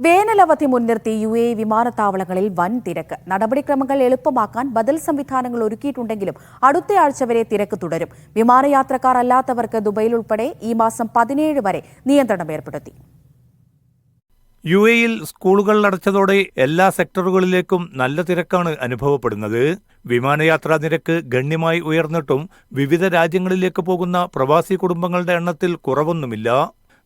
വേനലവധി മുൻനിർത്തി UAE വിമാനത്താവളങ്ങളിൽ വൻ തിരക്ക്. നടപടിക്രമങ്ങൾ എളുപ്പമാക്കാൻ ബദൽ സംവിധാനങ്ങൾ ഒരുക്കിയിട്ടുണ്ടെങ്കിലും അടുത്തയാഴ്ച വരെ തിരക്ക് തുടരും. വിമാനയാത്രക്കാർ അല്ലാത്തവർക്ക് ദുബൈയിൽ ഉൾപ്പെടെ ഈ മാസം 17 വരെ നിയന്ത്രണം ഏർപ്പെടുത്തി. UAEയിൽ സ്കൂളുകൾ അടച്ചതോടെ എല്ലാ സെക്ടറുകളിലേക്കും നല്ല തിരക്കാണ് അനുഭവപ്പെടുന്നത്. വിമാനയാത്രാ നിരക്ക് ഗണ്യമായി ഉയർന്നിട്ടും വിവിധ രാജ്യങ്ങളിലേക്ക് പോകുന്ന പ്രവാസി കുടുംബങ്ങളുടെ എണ്ണത്തിൽ കുറവൊന്നുമില്ല.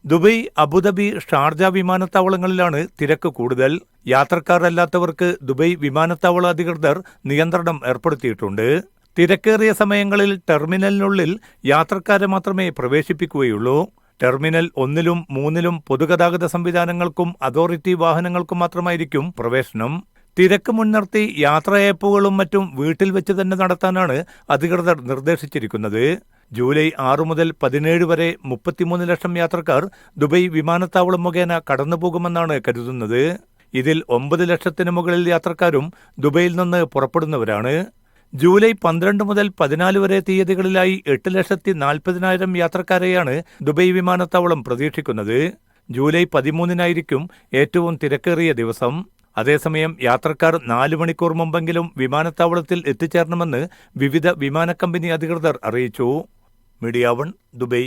ദുബൈ, അബുദാബി, ഷാർജ വിമാനത്താവളങ്ങളിലാണ് തിരക്ക് കൂടുതൽ. യാത്രക്കാരല്ലാത്തവർക്ക് ദുബൈ വിമാനത്താവള അധികൃതർ നിയന്ത്രണം ഏർപ്പെടുത്തിയിട്ടുണ്ട്. തിരക്കേറിയ സമയങ്ങളിൽ ടെർമിനലിനുള്ളിൽ യാത്രക്കാരെ മാത്രമേ പ്രവേശിപ്പിക്കുകയുള്ളൂ. ടെർമിനൽ 1-ലും 3-ലും പൊതുഗതാഗത സംവിധാനങ്ങൾക്കും അതോറിറ്റി വാഹനങ്ങൾക്കും മാത്രമായിരിക്കും പ്രവേശനം. തിരക്ക് മുൻനിർത്തി യാത്രാ ആപ്പുകളും മറ്റും വീട്ടിൽ വെച്ച് തന്നെ നടത്താനാണ് അധികൃതർ നിർദ്ദേശിച്ചിരിക്കുന്നത്. ജൂലൈ 6 മുതൽ 17 വരെ 33 ലക്ഷം യാത്രക്കാർ ദുബൈ വിമാനത്താവളം മുഖേന കടന്നുപോകുമെന്നാണ് കരുതുന്നത്. ഇതിൽ 9 ലക്ഷത്തിന് മുകളിൽ യാത്രക്കാരും ദുബൈയിൽ നിന്ന് പുറപ്പെടുന്നവരാണ്. ജൂലൈ 12 മുതൽ 14 വരെ തീയതികളിലായി 8,40,000 യാത്രക്കാരെയാണ് ദുബൈ വിമാനത്താവളം പ്രതീക്ഷിക്കുന്നത്. ജൂലൈ 13-നായിരിക്കും ഏറ്റവും തിരക്കേറിയ ദിവസം. അതേസമയം യാത്രക്കാർ 4 മണിക്കൂർ മുമ്പെങ്കിലും വിമാനത്താവളത്തിൽ എത്തിച്ചേരണമെന്ന് വിവിധ വിമാന കമ്പനി അധികൃതർ അറിയിച്ചു. Media 1 Dubai.